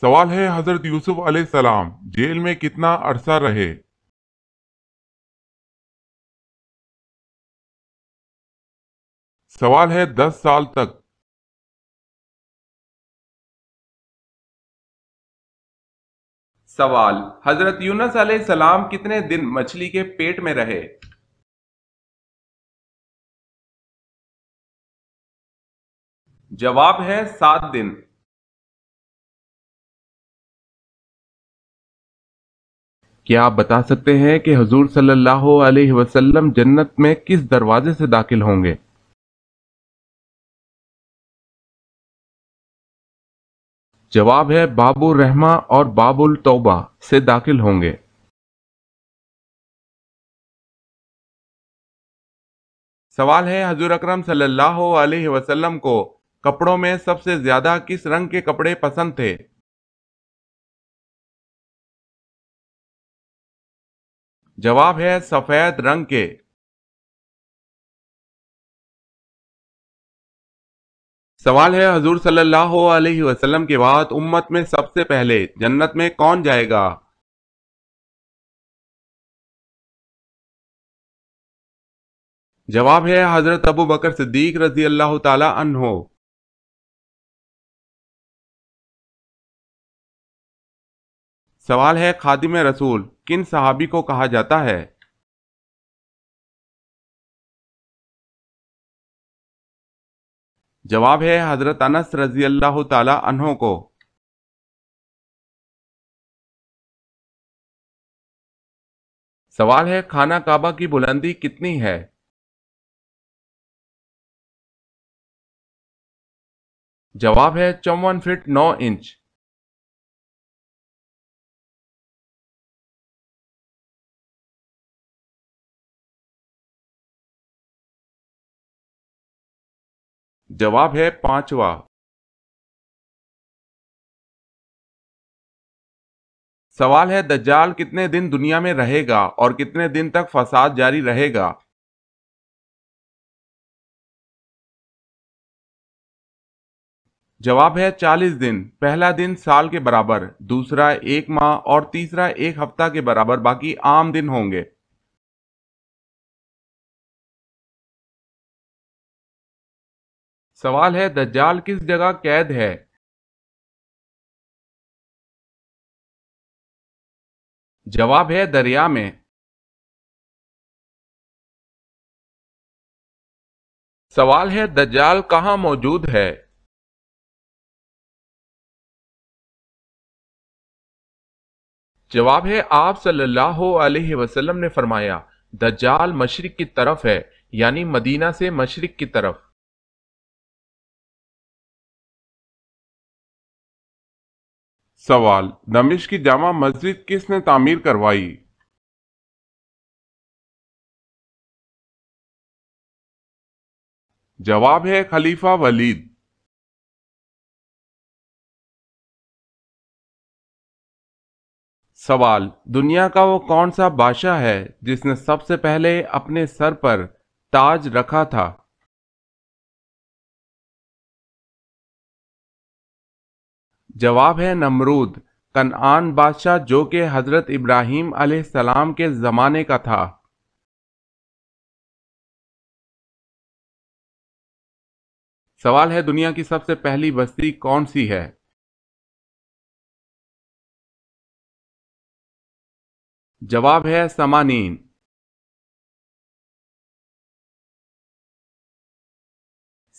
سوال ہے حضرت یوسف علیہ السلام جیل میں کتنا عرصہ رہے؟ سوال ہے 10 سال تک۔ سوال: حضرت یونس علیہ السلام کتنے دن مچھلی کے پیٹ میں رہے؟ جواب ہے 7 دن۔ کیا آپ بتا سکتے ہیں کہ حضور صلی اللہ علیہ وسلم جنت میں کس دروازے سے داخل ہوں گے؟ جواب ہے باب الرحمہ اور باب التوبہ سے داخل ہوں گے۔ سوال ہے حضور اکرم صلی اللہ علیہ وسلم کو کپڑوں میں سب سے زیادہ کس رنگ کے کپڑے پسند تھے؟ جواب ہے سفید رنگ کے۔ سوال ہے حضور صلی اللہ علیہ وسلم کے بعد امت میں سب سے پہلے جنت میں کون جائے گا؟ جواب ہے حضرت ابو بکر صدیق رضی اللہ تعالی عنہ۔ سوال ہے خادم رسول کن صحابی کو کہا جاتا ہے؟ جواب ہے حضرت انس رضی اللہ تعالی عنہ کو۔ سوال ہے خانہ کعبہ کی بلندی کتنی ہے؟ جواب ہے 54 فٹ 9 انچ۔ جواب ہے 5واں۔ سوال ہے دجال کتنے دن دنیا میں رہے گا اور کتنے دن تک فساد جاری رہے گا؟ جواب ہے 40 دن، پہلا دن سال کے برابر، دوسرا 1 ماہ اور تیسرا 1 ہفتہ کے برابر، باقی عام دن ہوں گے۔ سوال ہے دجال کس جگہ قید ہے؟ جواب ہے دریا میں۔ سوال ہے دجال کہاں موجود ہے؟ جواب ہے آپ صلی اللہ علیہ وسلم نے فرمایا دجال مشرق کی طرف ہے، یعنی مدینہ سے مشرق کی طرف۔ سوال: دمشق کی جامع مسجد کس نے تعمیر کروائی؟ جواب ہے خلیفہ ولید۔ سوال: دنیا کا وہ کون سا بادشاہ ہے جس نے سب سے پہلے اپنے سر پر تاج رکھا تھا؟ جواب ہے نمرود، کنعان بادشاہ جو کہ حضرت ابراہیم علیہ السلام کے زمانے کا تھا۔ سوال ہے دنیا کی سب سے پہلی بستی کون سی ہے؟ جواب ہے سمانین۔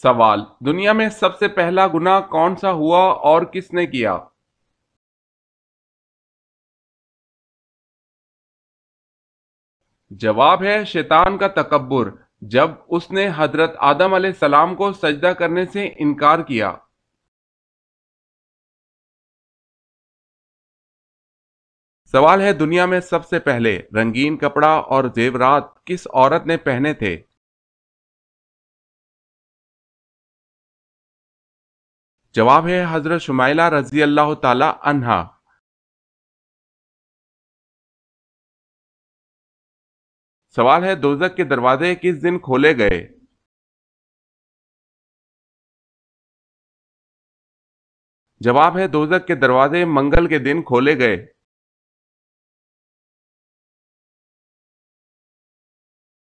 سوال: دنیا میں سب سے پہلا گناہ کون سا ہوا اور کس نے کیا؟ جواب ہے شیطان کا تکبر، جب اس نے حضرت آدم علیہ السلام کو سجدہ کرنے سے انکار کیا۔ سوال ہے دنیا میں سب سے پہلے رنگین کپڑا اور زیورات کس عورت نے پہنے تھے؟ جواب ہے حضرت شمائلہ رضی اللہ تعالی عنہا۔ سوال ہے دوزخ کے دروازے کس دن کھولے گئے؟ جواب ہے دوزخ کے دروازے منگل کے دن کھولے گئے۔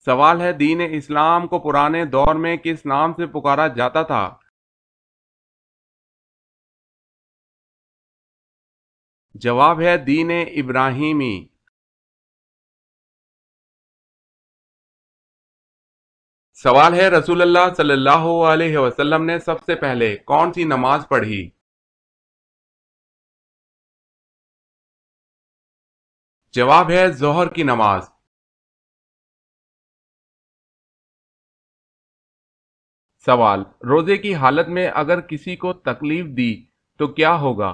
سوال ہے دین اسلام کو پرانے دور میں کس نام سے پکارا جاتا تھا؟ جواب ہے دین ابراہیمی۔ سوال ہے رسول اللہ صلی اللہ علیہ وسلم نے سب سے پہلے کون سی نماز پڑھی؟ جواب ہے ظہر کی نماز۔ سوال روزے کی حالت میں اگر کسی کو تکلیف دی تو کیا ہوگا؟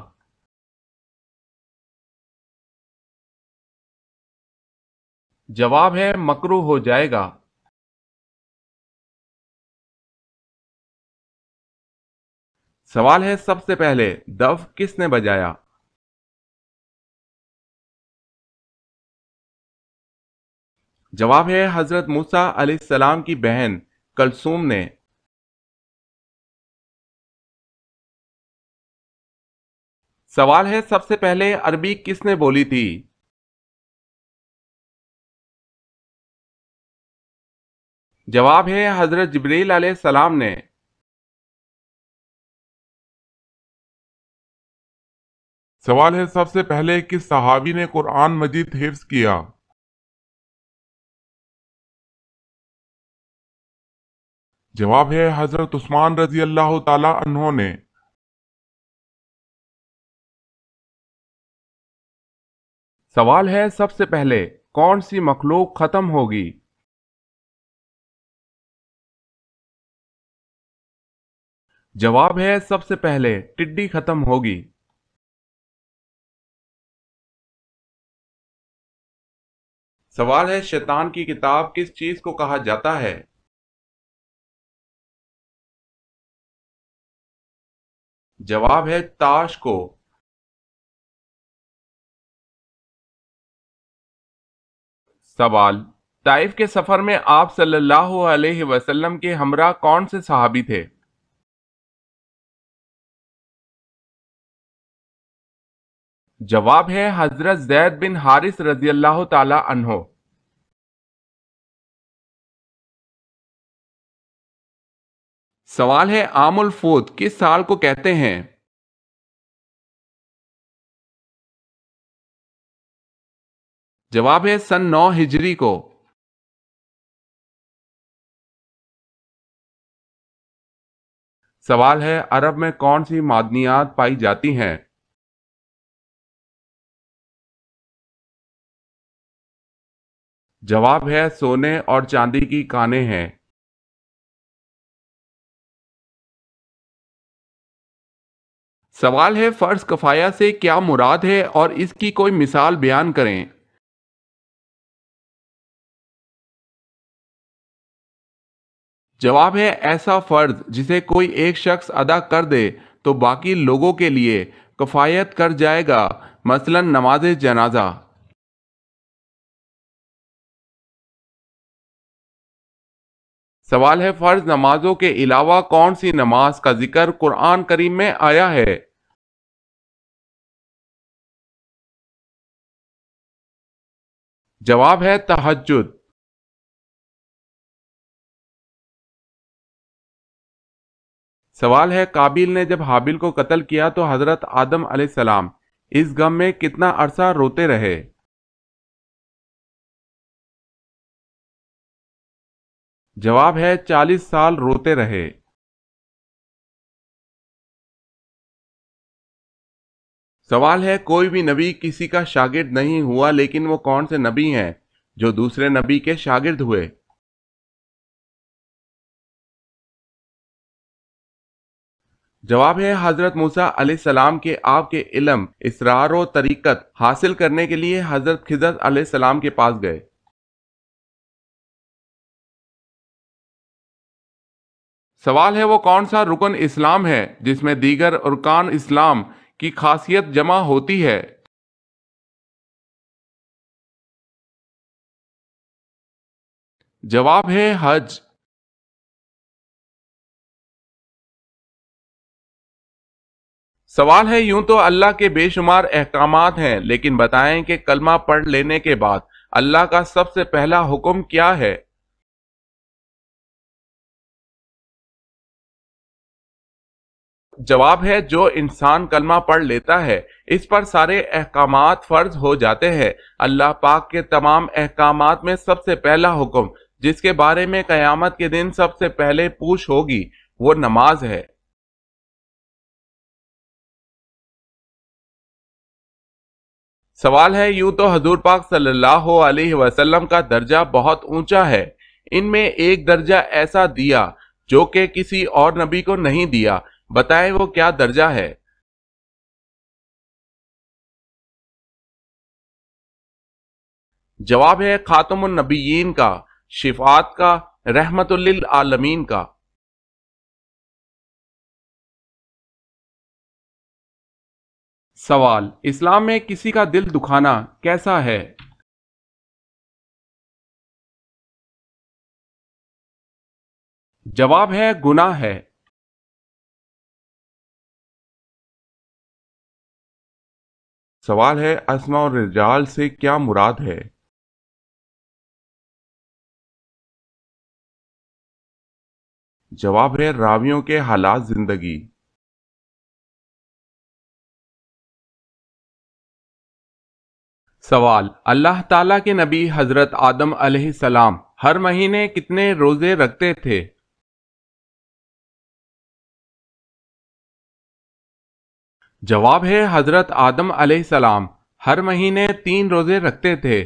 جواب ہے مکروہ ہو جائے گا۔ سوال ہے سب سے پہلے دف کس نے بجایا؟ جواب ہے حضرت موسیٰ علیہ السلام کی بہن کلثوم نے۔ سوال ہے سب سے پہلے عربی کس نے بولی تھی؟ جواب ہے حضرت جبریل علیہ السلام نے۔ سوال ہے سب سے پہلے کس صحابی نے قرآن مجید حفظ کیا؟ جواب ہے حضرت عثمان رضی اللہ تعالی عنہ نے۔ سوال ہے سب سے پہلے کون سی مخلوق ختم ہوگی؟ جواب ہے سب سے پہلے ٹڈی ختم ہوگی۔ سوال ہے شیطان کی کتاب کس چیز کو کہا جاتا ہے؟ جواب ہے تاش کو۔ سوال طائف کے سفر میں آپ صلی اللہ علیہ وسلم کے ہمراہ کون سے صحابی تھے؟ جواب ہے حضرت زید بن حارث رضی اللہ تعالی عنہ۔ سوال ہے عام الفوت کس سال کو کہتے ہیں؟ جواب ہے سن 9 ہجری کو۔ سوال ہے عرب میں کون سی معدنیات پائی جاتی ہیں؟ جواب ہے سونے اور چاندی کی کانیں ہیں۔ سوال ہے فرض کفایہ سے کیا مراد ہے اور اس کی کوئی مثال بیان کریں۔ جواب ہے ایسا فرض جسے کوئی ایک شخص ادا کر دے تو باقی لوگوں کے لیے کفایت کر جائے گا، مثلا نماز جنازہ۔ سوال ہے فرض نمازوں کے علاوہ کون سی نماز کا ذکر قرآن کریم میں آیا ہے؟ جواب ہے تہجد۔ سوال ہے قابیل نے جب حابیل کو قتل کیا تو حضرت آدم علیہ السلام اس غم میں کتنا عرصہ روتے رہے؟ جواب ہے 40 سال روتے رہے۔ سوال ہے کوئی بھی نبی کسی کا شاگرد نہیں ہوا لیکن وہ کون سے نبی ہیں جو دوسرے نبی کے شاگرد ہوئے؟ جواب ہے حضرت موسیٰ علیہ السلام کے آپ کے علم، اسرار و طریقت حاصل کرنے کے لیے حضرت خضر علیہ السلام کے پاس گئے۔ سوال ہے وہ کون سا رکن اسلام ہے جس میں دیگر ارکان اسلام کی خاصیت جمع ہوتی ہے؟ جواب ہے حج۔ سوال ہے، یوں تو اللہ کے بے شمار احکامات ہیں، لیکن بتائیں کہ کلمہ پڑھ لینے کے بعد اللہ کا سب سے پہلا حکم کیا ہے؟ جواب ہے، جو انسان کلمہ پڑھ لیتا ہے اس پر سارے احکامات فرض ہو جاتے ہیں۔ اللہ پاک کے تمام احکامات میں سب سے پہلا حکم جس کے بارے میں قیامت کے دن سب سے پہلے پوچھ ہوگی وہ نماز ہے۔ سوال ہے، یوں تو حضور پاک صلی اللہ علیہ وسلم کا درجہ بہت اونچا ہے، ان میں ایک درجہ ایسا دیا جو کہ کسی اور نبی کو نہیں دیا، بتائیں وہ کیا درجہ ہے؟ جواب ہے، خاتم النبیین کا، شفاعت کا، رحمت للعالمین کا۔ سوال، اسلام میں کسی کا دل دکھانا کیسا ہے؟ جواب ہے، گناہ ہے۔ سوال ہے، اسماء اور رجال سے کیا مراد ہے؟ جواب ہے، راویوں کے حالات زندگی۔ سوال، اللہ تعالیٰ کے نبی حضرت آدم علیہ السلام ہر مہینے کتنے روزے رکھتے تھے؟ جواب ہے، حضرت آدم علیہ السلام ہر مہینے 3 روزے رکھتے تھے۔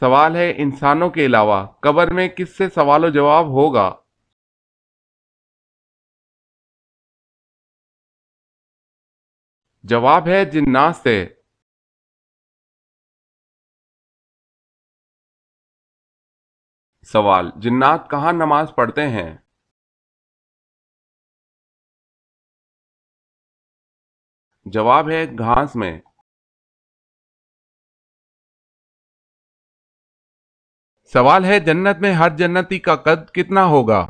سوال ہے، انسانوں کے علاوہ قبر میں کس سے سوال و جواب ہوگا؟ جواب ہے، جنات سے۔ سوال، جنات کہاں نماز پڑھتے ہیں؟ جواب ہے، گھاس میں۔ سوال ہے، جنت میں ہر جنتی کا قد کتنا ہوگا؟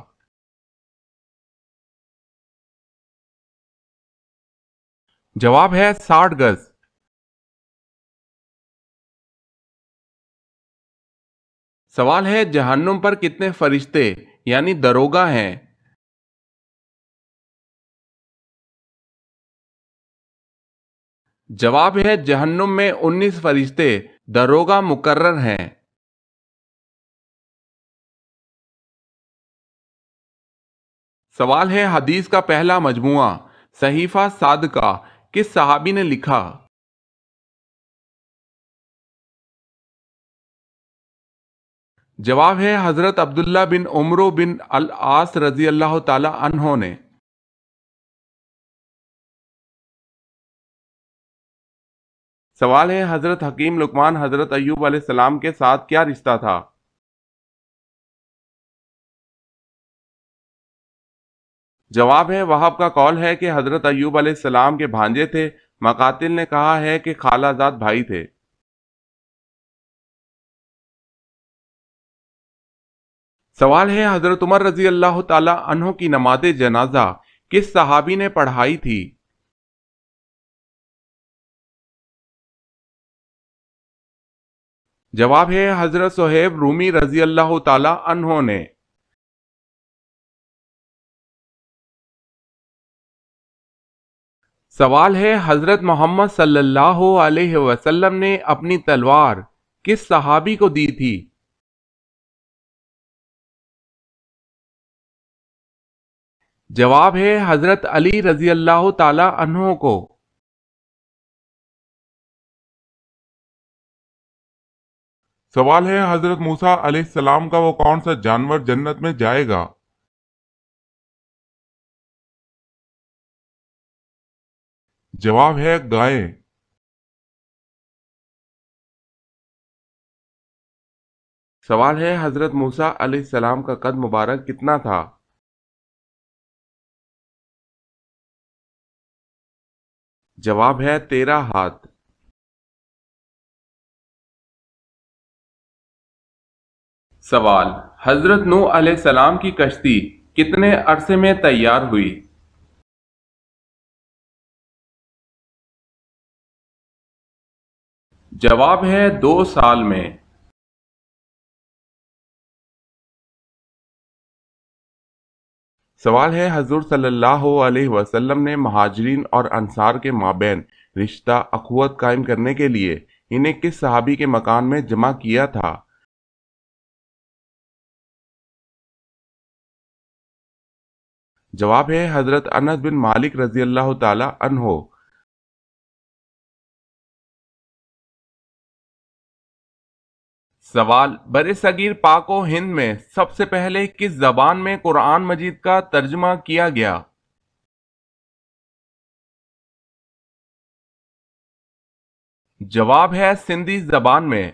جواب ہے، 60 گز۔ سوال ہے، جہنم پر کتنے فرشتے یعنی دروگا ہیں؟ جواب ہے، جہنم میں 19 فرشتے دروگا مقرر ہیں۔ سوال ہے، حدیث کا پہلا مجموعہ صحیفہ صادقہ کس صحابی نے لکھا؟ جواب ہے، حضرت عبداللہ بن عمرو بن العاص رضی اللہ تعالی عنہ نے۔ سوال ہے، حضرت حکیم لقمان حضرت ایوب علیہ السلام کے ساتھ کیا رشتہ تھا؟ جواب ہے، وہاب کا قول ہے کہ حضرت ایوب علیہ السلام کے بھانجے تھے، مقاتل نے کہا ہے کہ خالہ زاد بھائی تھے۔ سوال ہے، حضرت عمر رضی اللہ تعالی عنہ کی نماز جنازہ کس صحابی نے پڑھائی تھی؟ جواب ہے، حضرت صہیب رومی رضی اللہ تعالی عنہ نے۔ سوال ہے، حضرت محمد صلی اللہ علیہ وسلم نے اپنی تلوار کس صحابی کو دی تھی؟ جواب ہے، حضرت علی رضی اللہ تعالی عنہ کو۔ سوال ہے، حضرت موسیٰ علیہ السلام کا وہ کون سا جانور جنت میں جائے گا؟ جواب ہے، گائے۔ سوال ہے، حضرت موسیٰ علیہ السلام کا قد مبارک کتنا تھا؟ جواب ہے، 13 ہاتھ۔ سوال، حضرت نوح علیہ السلام کی کشتی کتنے عرصے میں تیار ہوئی؟ جواب ہے 2 سال میں۔ سوال ہے حضور صلی اللہ علیہ وسلم نے مہاجرین اور انصار کے مابین رشتہ اخوت قائم کرنے کے لیے انہیں کس صحابی کے مکان میں جمع کیا تھا؟ جواب ہے حضرت انس بن مالک رضی اللہ تعالی عنہ۔ سوال، برصغیر پاک و ہند میں سب سے پہلے کس زبان میں قرآن مجید کا ترجمہ کیا گیا؟ جواب ہے سندھی زبان میں۔